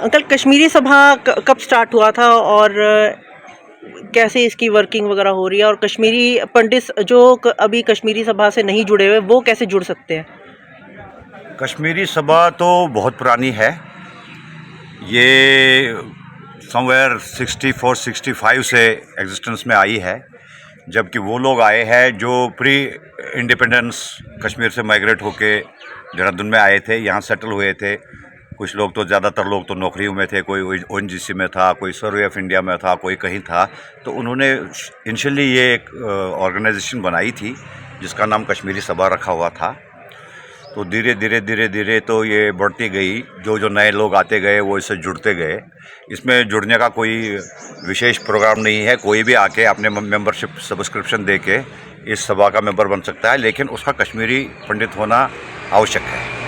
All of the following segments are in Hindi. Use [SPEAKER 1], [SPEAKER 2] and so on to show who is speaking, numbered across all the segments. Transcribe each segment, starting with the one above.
[SPEAKER 1] अंकल, कश्मीरी सभा कब स्टार्ट हुआ था और कैसे इसकी वर्किंग वगैरह हो रही है, और कश्मीरी पंडित जो अभी कश्मीरी सभा से नहीं जुड़े हुए वो कैसे जुड़ सकते हैं?
[SPEAKER 2] कश्मीरी सभा तो बहुत पुरानी है। ये समवेयर 64-65 से एग्जिस्टेंस में आई है, जबकि वो लोग आए हैं जो प्री इंडिपेंडेंस कश्मीर से माइग्रेट होके देहरादून में आए थे, यहाँ सेटल हुए थे। कुछ लोग तो ज़्यादातर लोग तो नौकरियों में थे, कोई ओएनजीसी में था, कोई सर्वे ऑफ इंडिया में था, कोई कहीं था। तो उन्होंने इनिशियली ये एक ऑर्गेनाइजेशन बनाई थी जिसका नाम कश्मीरी सभा रखा हुआ था। तो धीरे धीरे तो ये बढ़ती गई। जो नए लोग आते गए वो इससे जुड़ते गए। इसमें जुड़ने का कोई विशेष प्रोग्राम नहीं है। कोई भी आके अपने मेंबरशिप सब्सक्रिप्शन दे के इस सभा का मेंबर बन सकता है, लेकिन उसका कश्मीरी पंडित होना आवश्यक है।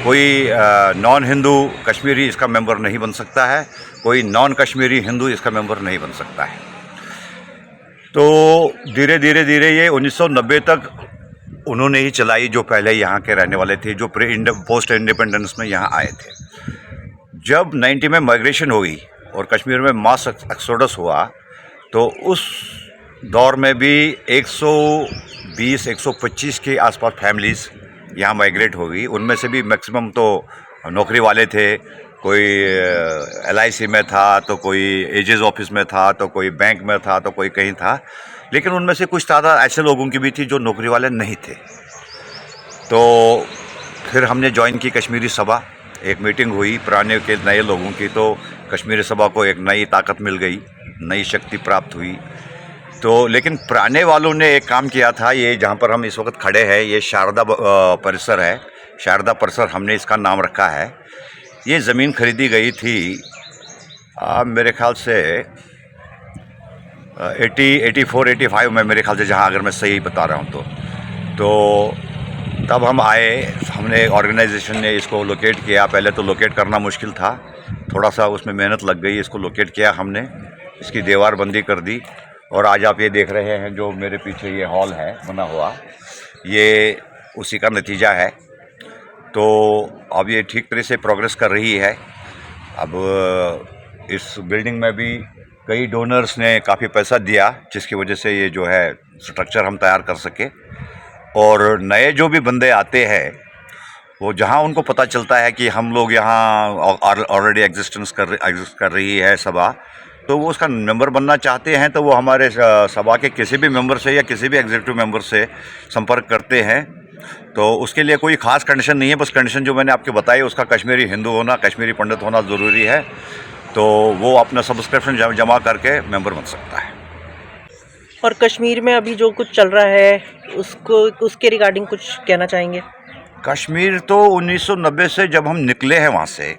[SPEAKER 2] कोई नॉन हिंदू कश्मीरी इसका मेंबर नहीं बन सकता है, कोई नॉन कश्मीरी हिंदू इसका मेंबर नहीं बन सकता है। तो धीरे धीरे ये 1990 तक उन्होंने ही चलाई, जो पहले यहाँ के रहने वाले थे, जो पोस्ट इंडिपेंडेंस में यहाँ आए थे। जब 90 में माइग्रेशन हुई और कश्मीर में मास एक्सोडस हुआ, तो उस दौर में भी 120-125 के आसपास फैमिलीज़ यहाँ माइग्रेट हो गई। उनमें से भी मैक्सिमम तो नौकरी वाले थे। कोई LIC में था, तो कोई एजेस ऑफिस में था, तो कोई बैंक में था, तो कोई कहीं था। लेकिन उनमें से कुछ तादाद ऐसे लोगों की भी थी जो नौकरी वाले नहीं थे। तो फिर हमने ज्वाइन की कश्मीरी सभा। एक मीटिंग हुई पुराने के नए लोगों की, तो कश्मीरी सभा को एक नई ताकत मिल गई, नई शक्ति प्राप्त हुई। तो लेकिन पुराने वालों ने एक काम किया था। ये जहाँ पर हम इस वक्त खड़े हैं, ये शारदा परिसर है। शारदा परिसर हमने इसका नाम रखा है। ये ज़मीन खरीदी गई थी मेरे ख्याल से 84-85 में, मेरे ख्याल से, जहाँ, अगर मैं सही बता रहा हूँ तो तब हम आए। हमने ऑर्गेनाइजेशन ने इसको लोकेट किया। पहले तो लोकेट करना मुश्किल था, थोड़ा सा उसमें मेहनत लग गई। इसको लोकेट किया हमने, इसकी दीवारबंदी कर दी, और आज आप ये देख रहे हैं जो मेरे पीछे ये हॉल है बना हुआ, ये उसी का नतीजा है। तो अब ये ठीक तरह से प्रोग्रेस कर रही है। अब इस बिल्डिंग में भी कई डोनर्स ने काफ़ी पैसा दिया, जिसकी वजह से ये जो है स्ट्रक्चर हम तैयार कर सके। और नए जो भी बंदे आते हैं, वो जहाँ उनको पता चलता है कि हम लोग यहाँ ऑलरेडी एग्जिस्ट कर रही है सभा, तो वो उसका मेंबर बनना चाहते हैं, तो वो हमारे सभा के किसी भी मेंबर से या किसी भी एग्जीक्यूटिव मेंबर से संपर्क करते हैं। तो उसके लिए कोई ख़ास कंडीशन नहीं है। बस कंडीशन जो मैंने आपको बताई, उसका कश्मीरी हिंदू होना, कश्मीरी पंडित होना ज़रूरी है। तो वो अपना सब्सक्रिप्शन जमा करके मेंबर बन सकता है।
[SPEAKER 1] और कश्मीर में अभी जो कुछ चल रहा है उसके रिगार्डिंग कुछ कहना चाहेंगे?
[SPEAKER 2] कश्मीर तो 1990 से जब हम निकले हैं वहाँ से,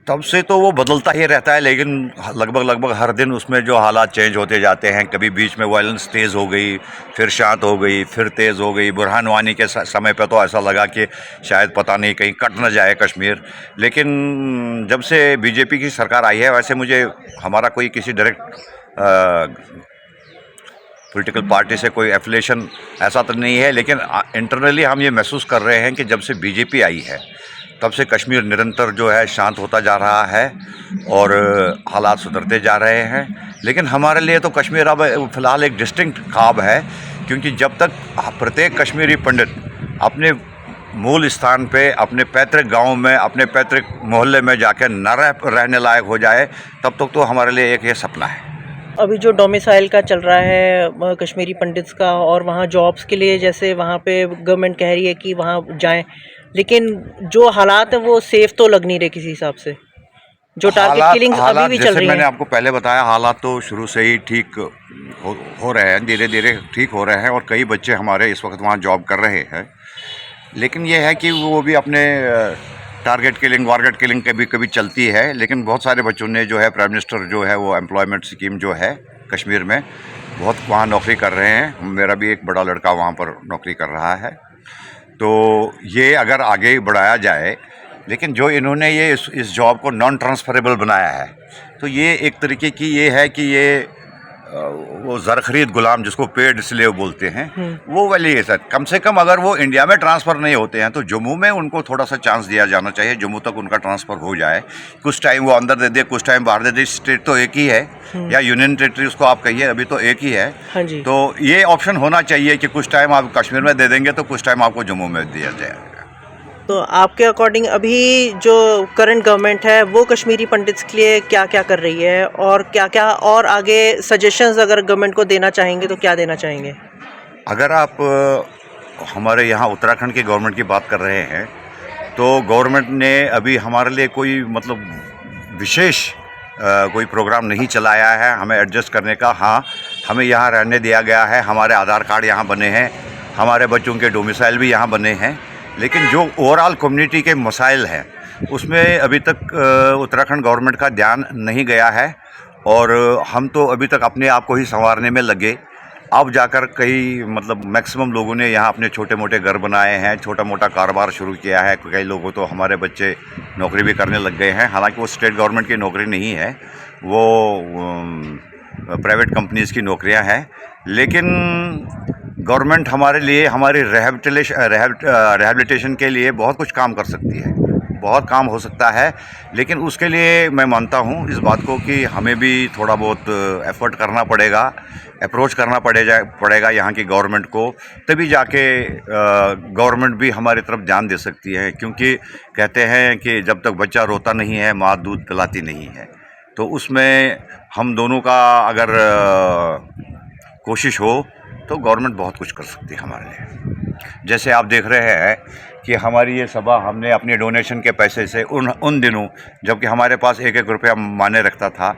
[SPEAKER 2] तब से तो वो बदलता ही रहता है। लेकिन लगभग हर दिन उसमें जो हालात चेंज होते जाते हैं। कभी बीच में वायलेंस तेज़ हो गई, फिर शांत हो गई, फिर तेज़ हो गई। बुरहान वानी के समय पे तो ऐसा लगा कि शायद पता नहीं कहीं कट न जाए कश्मीर। लेकिन जब से बीजेपी की सरकार आई है, वैसे मुझे हमारा कोई किसी डायरेक्ट पॉलिटिकल पार्टी से कोई एफिलिएशन ऐसा तो नहीं है, लेकिन इंटरनली हम ये महसूस कर रहे हैं कि जब से बीजेपी आई है, तब से कश्मीर निरंतर जो है शांत होता जा रहा है और हालात सुधरते जा रहे हैं। लेकिन हमारे लिए तो कश्मीर अब फ़िलहाल एक डिस्टिंक्ट ख्वाब है, क्योंकि जब तक प्रत्येक कश्मीरी पंडित अपने मूल स्थान पे, अपने पैतृक गांव में, अपने पैतृक मोहल्ले में जाकर न रहने लायक हो जाए, तब तक तो हमारे लिए एक ये सपना है।
[SPEAKER 1] अभी जो डोमिसाइल का चल रहा है कश्मीरी पंडित्स का, और वहाँ जॉब्स के लिए जैसे वहाँ पे गवर्नमेंट कह रही है कि वहाँ जाएं, लेकिन जो हालात है वो सेफ तो लग नहीं रहे किसी हिसाब से। जो टारगेट किलिंग्स अभी भी चल रही हैं।
[SPEAKER 2] मैंने आपको पहले बताया, हालात तो शुरू से ही ठीक हो रहे हैं, धीरे धीरे ठीक हो रहे हैं। और कई बच्चे हमारे इस वक्त वहाँ जॉब कर रहे हैं। लेकिन ये है कि वो भी अपने टारगेट किलिंग कभी चलती है। लेकिन बहुत सारे बच्चों ने जो है, प्राइम मिनिस्टर जो है वो एम्प्लॉयमेंट स्कीम जो है कश्मीर में, बहुत वहाँ नौकरी कर रहे हैं। मेरा भी एक बड़ा लड़का वहाँ पर नौकरी कर रहा है। तो ये अगर आगे बढ़ाया जाए, लेकिन जो इन्होंने ये इस जॉब को नॉन ट्रांसफरेबल बनाया है, तो ये एक तरीके की ये है कि ये वो ज़र खरीद गुलाम जिसको पेड स्लेव बोलते हैं, वो वाली है सर। कम से कम अगर वो इंडिया में ट्रांसफ़र नहीं होते हैं तो जम्मू में उनको थोड़ा सा चांस दिया जाना चाहिए, जम्मू तक उनका ट्रांसफ़र हो जाए। कुछ टाइम वो अंदर दे दे, कुछ टाइम बाहर दे दे। स्टेट तो एक ही है, या यूनियन टेरिटरी उसको आप कहिए, अभी तो एक ही है।
[SPEAKER 1] हाँ जी।
[SPEAKER 2] तो ये ऑप्शन होना चाहिए कि कुछ टाइम आप कश्मीर में दे देंगे तो कुछ टाइम आपको जम्मू में दिया जाएगा।
[SPEAKER 1] तो आपके अकॉर्डिंग अभी जो करंट गवर्नमेंट है वो कश्मीरी पंडित्स के लिए क्या क्या कर रही है, और क्या क्या और आगे सजेशंस अगर गवर्नमेंट को देना चाहेंगे तो क्या देना चाहेंगे?
[SPEAKER 2] अगर आप हमारे यहाँ उत्तराखंड की गवर्नमेंट की बात कर रहे हैं तो गवर्नमेंट ने अभी हमारे लिए कोई मतलब विशेष कोई प्रोग्राम नहीं चलाया है हमें एडजस्ट करने का। हाँ, हमें यहाँ रहने दिया गया है, हमारे आधार कार्ड यहाँ बने हैं, हमारे बच्चों के डोमिसाइल भी यहाँ बने हैं, लेकिन जो ओवरऑल कम्युनिटी के मसाइल हैं उसमें अभी तक उत्तराखंड गवर्नमेंट का ध्यान नहीं गया है। और हम तो अभी तक अपने आप को ही संवारने में लगे। अब जाकर कई मतलब मैक्सिमम लोगों ने यहाँ अपने छोटे मोटे घर बनाए हैं, छोटा मोटा कारोबार शुरू किया है। कई लोगों तो हमारे बच्चे नौकरी भी करने लग गए हैं, हालांकि वो स्टेट गवर्नमेंट की नौकरी नहीं है, वो प्राइवेट कंपनीज़ की नौकरियां हैं। लेकिन गवर्नमेंट हमारे लिए हमारी रिहैबिलिटेशन के लिए बहुत कुछ काम कर सकती है, बहुत काम हो सकता है। लेकिन उसके लिए मैं मानता हूँ इस बात को कि हमें भी थोड़ा बहुत एफर्ट करना पड़ेगा, अप्रोच करना पड़ेगा यहाँ की गवर्नमेंट को, तभी जाके गवर्नमेंट भी हमारी तरफ ध्यान दे सकती है। क्योंकि कहते हैं कि जब तक बच्चा रोता नहीं है माँ दूध पिलाती नहीं है। तो उसमें हम दोनों का अगर कोशिश हो तो गवर्नमेंट बहुत कुछ कर सकती है हमारे लिए। जैसे आप देख रहे हैं कि हमारी ये सभा हमने अपने डोनेशन के पैसे से उन दिनों जबकि हमारे पास 1-1 रुपया माने रखता था,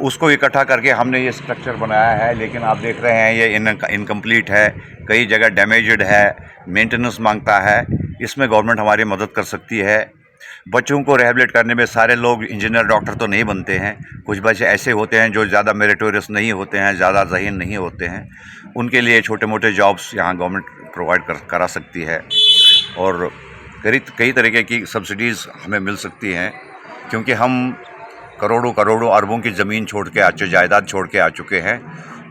[SPEAKER 2] उसको इकट्ठा करके हमने ये स्ट्रक्चर बनाया है। लेकिन आप देख रहे हैं ये इनकम्प्लीट है, कई जगह डैमेज्ड है, मेंटेनेंस मांगता है। इसमें गवर्नमेंट हमारी मदद कर सकती है। बच्चों को रिहैबिलिट करने में सारे लोग इंजीनियर डॉक्टर तो नहीं बनते हैं, कुछ बच्चे ऐसे होते हैं जो ज़्यादा मेरिटोरियस नहीं होते हैं, ज़्यादा ज़हीन नहीं होते हैं। उनके लिए छोटे मोटे जॉब्स यहाँ गवर्नमेंट प्रोवाइड करा सकती है, और कई तरीके की सब्सिडीज़ हमें मिल सकती हैं। क्योंकि हम करोड़ों अरबों की ज़मीन छोड़ के जायदाद छोड़ के आ चुके हैं,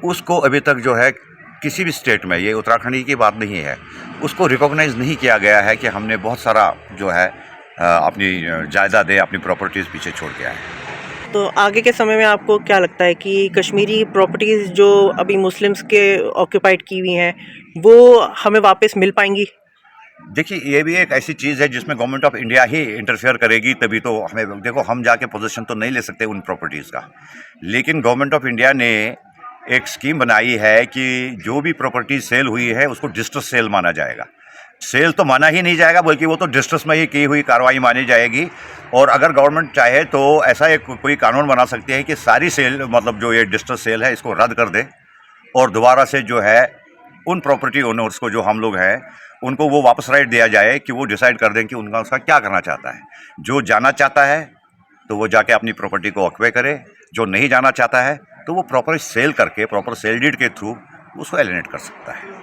[SPEAKER 2] उसको अभी तक जो है किसी भी स्टेट में, ये उत्तराखंड की बात नहीं है, उसको रिकॉग्नाइज़ नहीं किया गया है कि हमने बहुत सारा जो है अपनी जायदादें, अपनी प्रॉपर्टीज़ पीछे छोड़ के आए।
[SPEAKER 1] तो आगे के समय में आपको क्या लगता है कि कश्मीरी प्रॉपर्टीज़ जो अभी मुस्लिम्स के ऑक्यूपाइड की हुई हैं वो हमें वापस मिल पाएंगी?
[SPEAKER 2] देखिए, ये भी एक ऐसी चीज़ है जिसमें government of India he interfere करेगी, तभी तो हमें, देखो हम जाके पोजीशन तो नहीं ले सकते उन प्रॉपर्टीज़ का। लेकिन गवर्नमेंट ऑफ इंडिया ने एक स्कीम बनाई है कि जो भी प्रॉपर्टी सेल हुई है उसको डिस्ट्रेस सेल माना जाएगा। सेल तो माना ही नहीं जाएगा, बल्कि वो तो डिस्ट्रेस में ही की हुई कार्रवाई मानी जाएगी। और अगर गवर्नमेंट चाहे तो ऐसा एक कोई कानून बना सकती है कि सारी सेल, मतलब जो ये डिस्ट्रेस सेल है, इसको रद्द कर दे, और दोबारा से जो है उन प्रॉपर्टी ओनर्स को, जो हम लोग हैं, उनको वो वापस राइट दिया जाए कि वो डिसाइड कर दें कि उनका उसका क्या करना चाहता है। जो जाना चाहता है तो वो जाके अपनी प्रॉपर्टी को ऑक्यूपाई करे, जो नहीं जाना चाहता है तो वो प्रॉपर सेल करके, प्रॉपर सेल डीड के थ्रू उसको एलिनेट कर सकता है।